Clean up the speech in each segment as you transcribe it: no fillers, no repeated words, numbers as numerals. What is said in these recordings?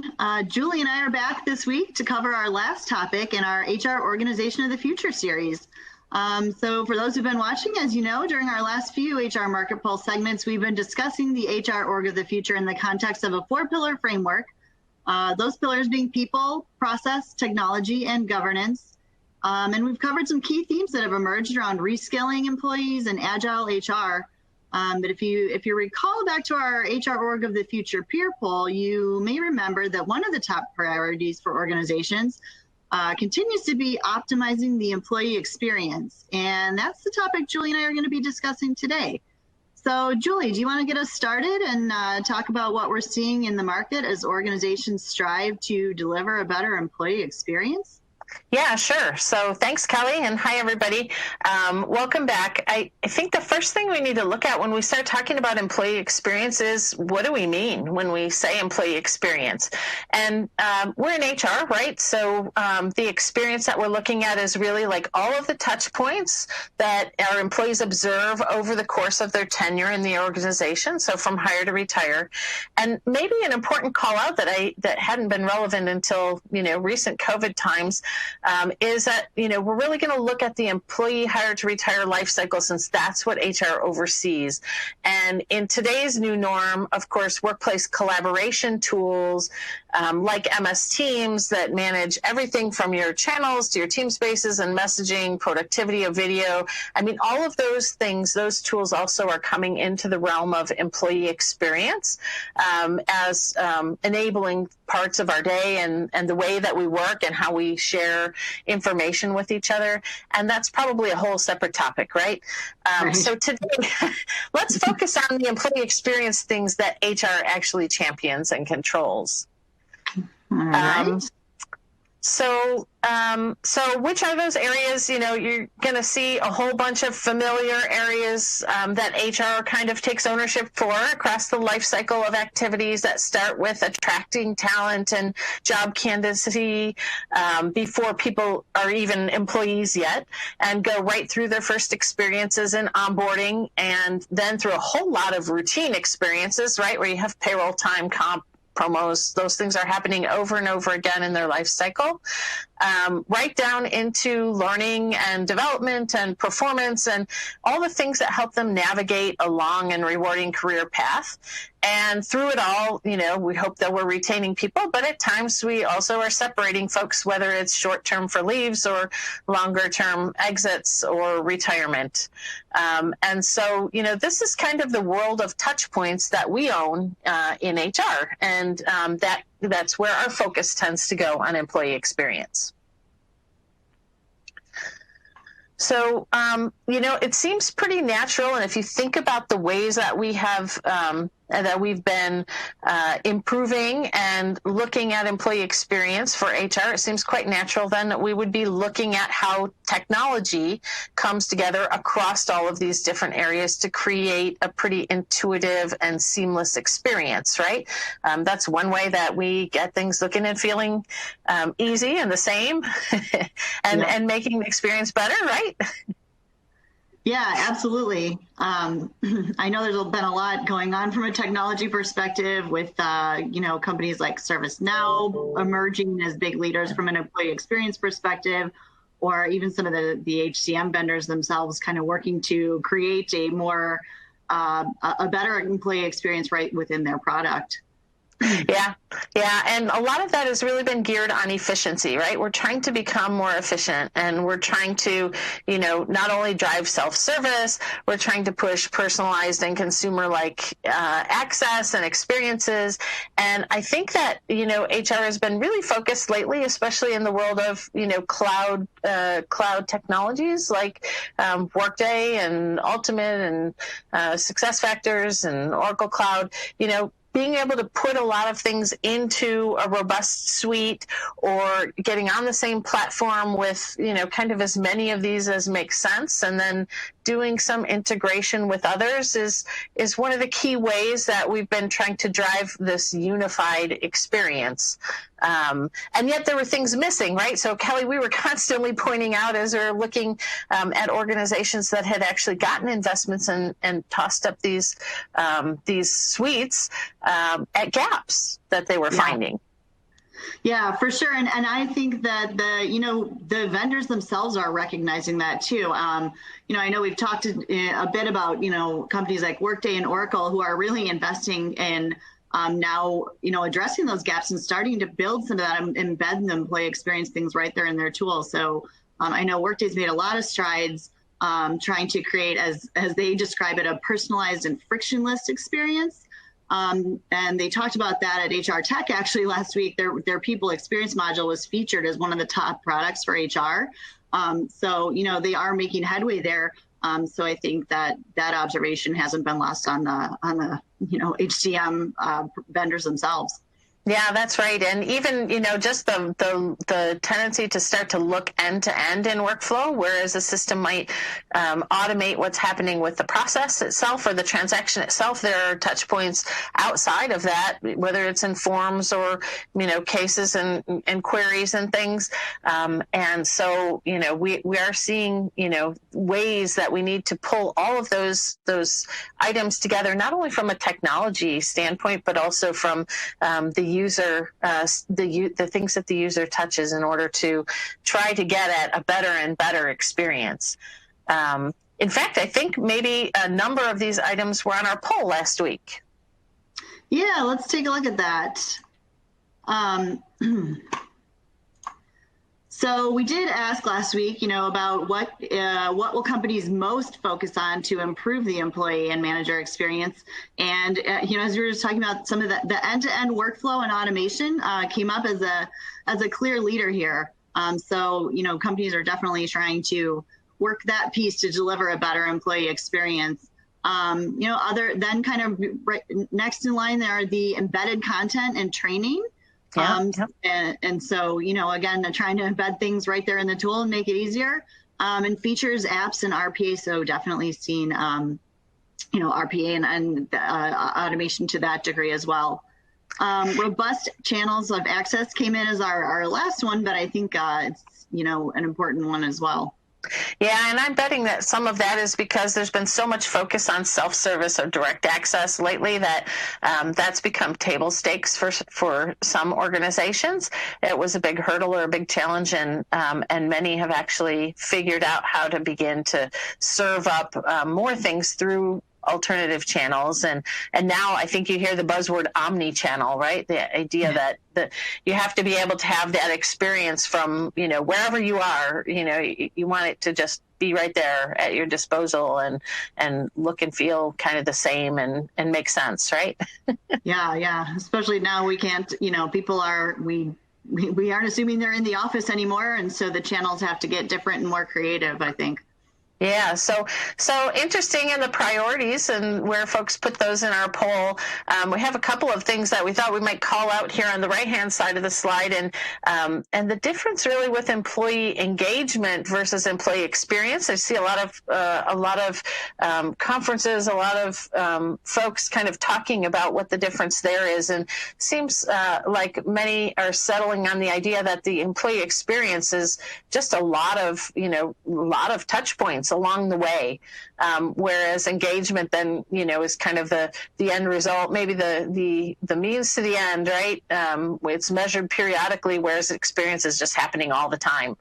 everyone. Julie and I are back this week to cover our last topic in our HR Organization of the Future series. So for those who've been watching, as you know, during our last few HR Market Pulse segments, we've been discussing the HR Org of the Future in the context of a 4-pillar framework. Those pillars being people, process, technology, and governance. And we've covered some key themes that have emerged around reskilling employees and agile HR. But if you recall back to our HR Org of the Future peer poll, you may remember that one of the top priorities for organizations continues to be optimizing the employee experience. And that's the topic Julie and I are going to be discussing today. So Julie, do you want to get us started and talk about what we're seeing in the market as organizations strive to deliver a better employee experience? Yeah, sure. So thanks, Kelly, and hi, everybody. Welcome back. I think the first thing we need to look at when we start talking about employee experience is, what do we mean when we say employee experience? And we're in HR, right? So the experience that we're looking at is really like all of the touch points that our employees observe over the course of their tenure in the organization, so from hire to retire. And maybe an important call out that hadn't been relevant until recent COVID times is that, we're really going to look at the employee hire to retire life cycle, since that's what HR oversees. And in today's new norm, of course, workplace collaboration tools like MS Teams that manage everything from your channels to your team spaces and messaging, productivity of video. I mean, all of those things, those tools also are coming into the realm of employee experience as enabling parts of our day and the way that we work and how we share information with each other. And that's probably a whole separate topic, right? So today, let's focus on the employee experience things that HR actually champions and controls. All right. So which are those areas? You're going to see a whole bunch of familiar areas that HR kind of takes ownership for across the life cycle of activities that start with attracting talent and job candidacy before people are even employees yet, and go right through their first experiences in onboarding, and then through a whole lot of routine experiences, right, where you have payroll, time, comp, promos. Those things are happening over and over again in their life cycle, right down into learning and development and performance and all the things that help them navigate a long and rewarding career path. And through it all, we hope that we're retaining people, but at times we also are separating folks, whether it's short-term for leaves or longer-term exits or retirement. And so, this is kind of the world of touch points that we own in HR. And that's where our focus tends to go on employee experience. So, it seems pretty natural. And if you think about the ways that we have that we've been improving and looking at employee experience for HR, it seems quite natural then that we would be looking at how technology comes together across all of these different areas to create a pretty intuitive and seamless experience, right? That's one way that we get things looking and feeling easy and the same and making the experience better, right? Yeah, absolutely. I know there's been a lot going on from a technology perspective with, companies like ServiceNow emerging as big leaders from an employee experience perspective, or even some of the HCM vendors themselves kind of working to create a more, a better employee experience right within their product. Yeah. And a lot of that has really been geared on efficiency, right? We're trying to become more efficient, and we're trying to, not only drive self-service, we're trying to push personalized and consumer-like access and experiences. And I think that, HR has been really focused lately, especially in the world of, cloud technologies like Workday and Ultimate and SuccessFactors and Oracle Cloud, being able to put a lot of things into a robust suite, or getting on the same platform with, kind of as many of these as makes sense, and then doing some integration with others is one of the key ways that we've been trying to drive this unified experience. And yet there were things missing, right? So Kelly, we were constantly pointing out as we were looking at organizations that had actually gotten investments and tossed up these suites at gaps that they were finding. Yeah, for sure. And I think that the vendors themselves are recognizing that too. I know we've talked a bit about, companies like Workday and Oracle who are really investing in now, addressing those gaps and starting to build some of that, embed the employee experience things right there in their tools. So I know Workday's made a lot of strides trying to create, as they describe it, a personalized and frictionless experience. And they talked about that at HR Tech actually last week. Their people experience module was featured as one of the top products for HR. So they are making headway there. So I think that observation hasn't been lost on the HCM vendors themselves. Yeah, that's right. And even, just the tendency to start to look end to end in workflow, whereas a system might automate what's happening with the process itself or the transaction itself. There are touch points outside of that, whether it's in forms or, cases and queries and things. And so, we are seeing, ways that we need to pull all of those items together, not only from a technology standpoint, but also from the user, the things that the user touches in order to try to get at a better and better experience. In fact, I think maybe a number of these items were on our poll last week. Yeah, let's take a look at that. So we did ask last week, about what will companies most focus on to improve the employee and manager experience. And, as we were just talking about, some of the end-to-end workflow and automation came up as a clear leader here. So, companies are definitely trying to work that piece to deliver a better employee experience. Other than kind of next in line, there are the embedded content and training. And so, again, trying to embed things right there in the tool and make it easier, and features, apps, and RPA. So definitely seen, RPA and automation to that degree as well. Robust channels of access came in as our last one, but I think it's, an important one as well. Yeah, and I'm betting that some of that is because there's been so much focus on self-service or direct access lately that that's become table stakes for some organizations. It was a big hurdle or a big challenge, and many have actually figured out how to begin to serve up more things through alternative channels. And now I think you hear the buzzword omni-channel, right? The idea that you have to be able to have that experience from, wherever you are, you want it to just be right there at your disposal and look and feel kind of the same and make sense, right? Yeah. Especially now we can't, people are, we aren't assuming they're in the office anymore. And so the channels have to get different and more creative, I think. Yeah, so interesting in the priorities and where folks put those in our poll. We have a couple of things that we thought we might call out here on the right-hand side of the slide, and the difference really with employee engagement versus employee experience. I see a lot of conferences, a lot of folks kind of talking about what the difference there is, and seems like many are settling on the idea that the employee experience is just a lot of touch points along the way, whereas engagement then is kind of the end result, maybe the means to the end, right? It's measured periodically, whereas experience is just happening all the time.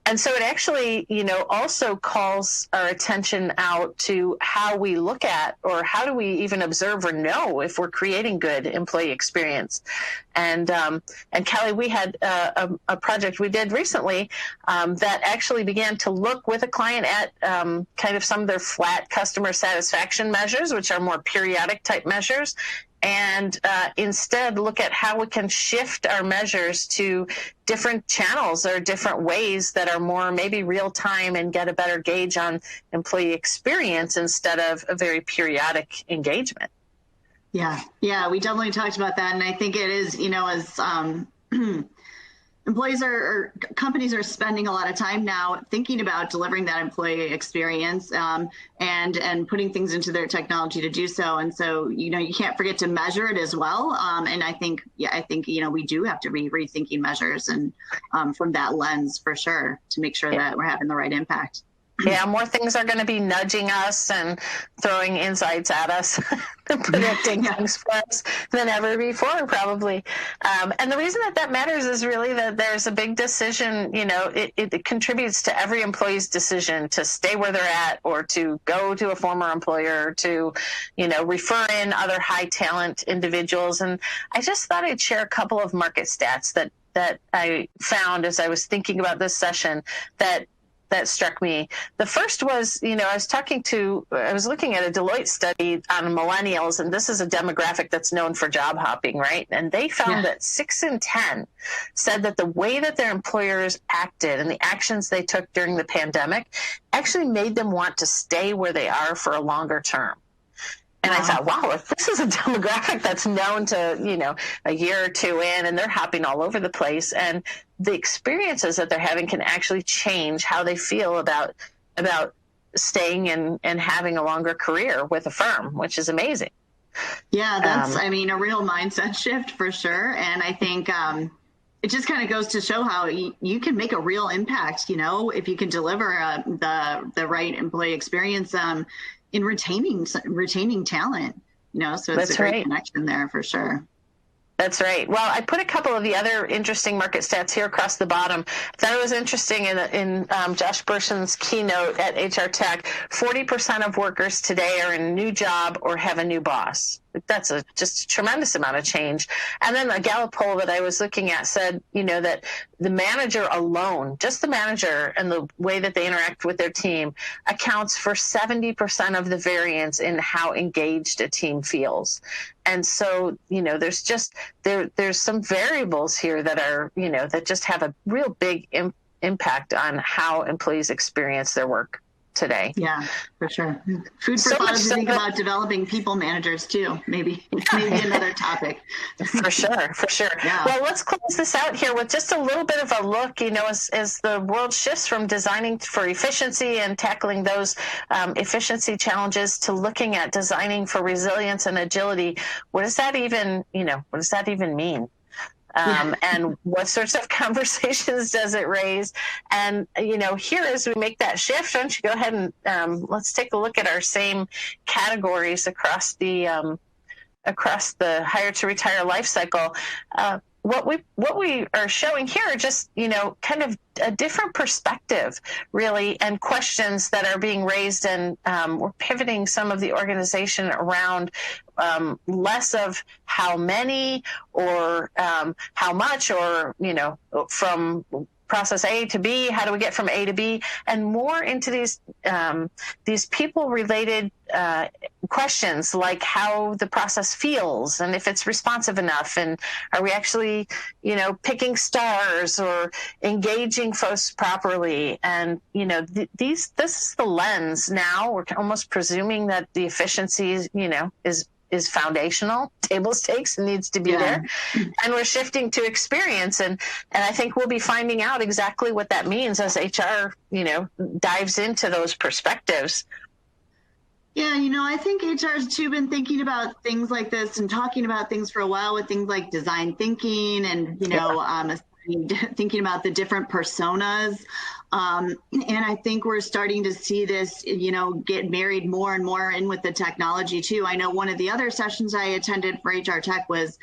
And so it actually, also calls our attention out to how we look at, or how do we even observe or know if we're creating good employee experience. And Kelly, we had a project we did recently that actually began to look with a client at kind of some of their flat customer satisfaction measures, which are more periodic type measures, and instead look at how we can shift our measures to different channels or different ways that are more maybe real time and get a better gauge on employee experience instead of a very periodic engagement. Yeah, we definitely talked about that. And I think it is, as employees or companies are spending a lot of time now thinking about delivering that employee experience and putting things into their technology to do so. And so, you can't forget to measure it as well. And I think, we do have to be rethinking measures and from that lens for sure to make sure that we're having the right impact. Yeah, more things are going to be nudging us and throwing insights at us and predicting things for us than ever before, probably. And the reason that that matters is really that there's a big decision, it contributes to every employee's decision to stay where they're at or to go to a former employer, to, refer in other high talent individuals. And I just thought I'd share a couple of market stats that I found as I was thinking about this session that struck me. The first was, I was looking at a Deloitte study on millennials, and this is a demographic that's known for job hopping, right? And they found that 6 in 10 said that the way that their employers acted and the actions they took during the pandemic actually made them want to stay where they are for a longer term. And I thought, wow, if this is a demographic that's known to, a year or two in, and they're hopping all over the place, and the experiences that they're having can actually change how they feel about staying and having a longer career with a firm, which is amazing. Yeah, that's, a real mindset shift for sure. And I think it just kind of goes to show how you can make a real impact, if you can deliver the right employee experience in retaining talent, so it's a great connection there for sure. That's right. Well, I put a couple of the other interesting market stats here across the bottom. I thought it was interesting in Josh Berson's keynote at HR Tech, 40% of workers today are in a new job or have a new boss. That's just a tremendous amount of change. And then the Gallup poll that I was looking at said, that the manager alone, just the manager and the way that they interact with their team accounts for 70% of the variance in how engaged a team feels. And so, there's some variables here that are, that just have a real big impact on how employees experience their work today. Yeah, for sure. Food for thought to think about developing people managers too. Maybe another topic. For sure. Yeah. Well, let's close this out here with just a little bit of a look, as the world shifts from designing for efficiency and tackling those efficiency challenges to looking at designing for resilience and agility. What does that even mean? And what sorts of conversations does it raise? And, here as we make that shift, why don't you go ahead and let's take a look at our same categories across the hire to retire life cycle. What we are showing here are just, kind of a different perspective, really, and questions that are being raised. And we're pivoting some of the organization around less of how many or how much or, from process A to B, how do we get from A to B, and more into these people-related questions like how the process feels and if it's responsive enough, and are we actually, picking stars or engaging folks properly, and this is the lens now. We're almost presuming that the efficiency, is foundational, table stakes, and needs to be there. And we're shifting to experience. And I think we'll be finding out exactly what that means as HR, dives into those perspectives. Yeah, I think HR has too been thinking about things like this and talking about things for a while with things like design thinking and, thinking about the different personas. And I think we're starting to see this, get married more and more in with the technology too. I know one of the other sessions I attended for HR Tech was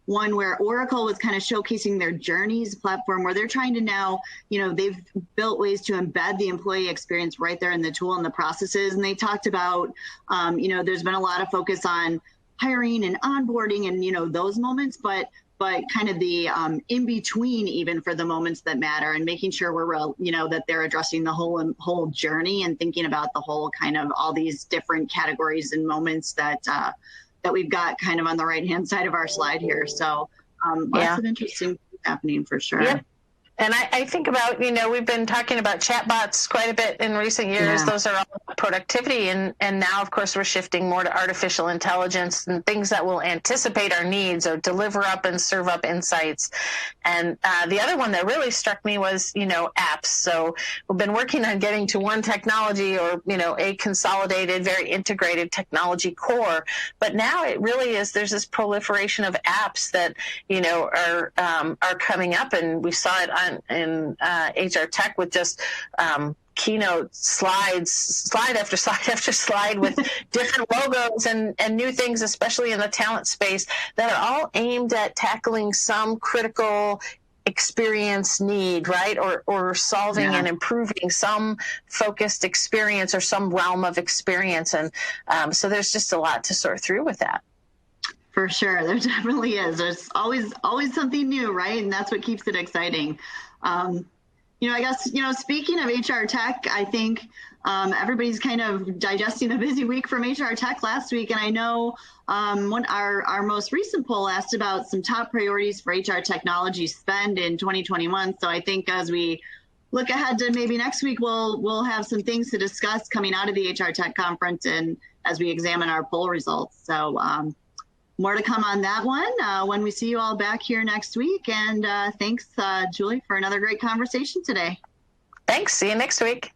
one where Oracle was kind of showcasing their Journeys platform, where they're trying to now, they've built ways to embed the employee experience right there in the tool and the processes. And they talked about, there's been a lot of focus on hiring and onboarding and, those moments, but kind of the in between, even for the moments that matter, and making sure we're, that they're addressing the whole journey and thinking about the whole kind of all these different categories and moments that we've got kind of on the right hand side of our slide here. So lots of interesting things happening for sure. Yep. And I think about, we've been talking about chatbots quite a bit in recent years. Those are all productivity. And now, of course, we're shifting more to artificial intelligence and things that will anticipate our needs or deliver up and serve up insights. And the other one that really struck me was, apps. So we've been working on getting to one technology or, a consolidated, very integrated technology core. But now it really is, there's this proliferation of apps that, are coming up. And we saw it in HR Tech with just keynote slide after slide after slide with different logos and new things, especially in the talent space, that are all aimed at tackling some critical experience need, right? Or solving and improving some focused experience or some realm of experience. And so there's just a lot to sort through with that. For sure. There definitely is. There's always something new, right? And that's what keeps it exciting. I guess, speaking of HR tech, I think everybody's kind of digesting a busy week from HR tech last week. And I know our most recent poll asked about some top priorities for HR technology spend in 2021. So I think as we look ahead to maybe next week, we'll have some things to discuss coming out of the HR tech conference and as we examine our poll results. So more to come on that one when we see you all back here next week. And thanks, Julie, for another great conversation today. Thanks. See you next week.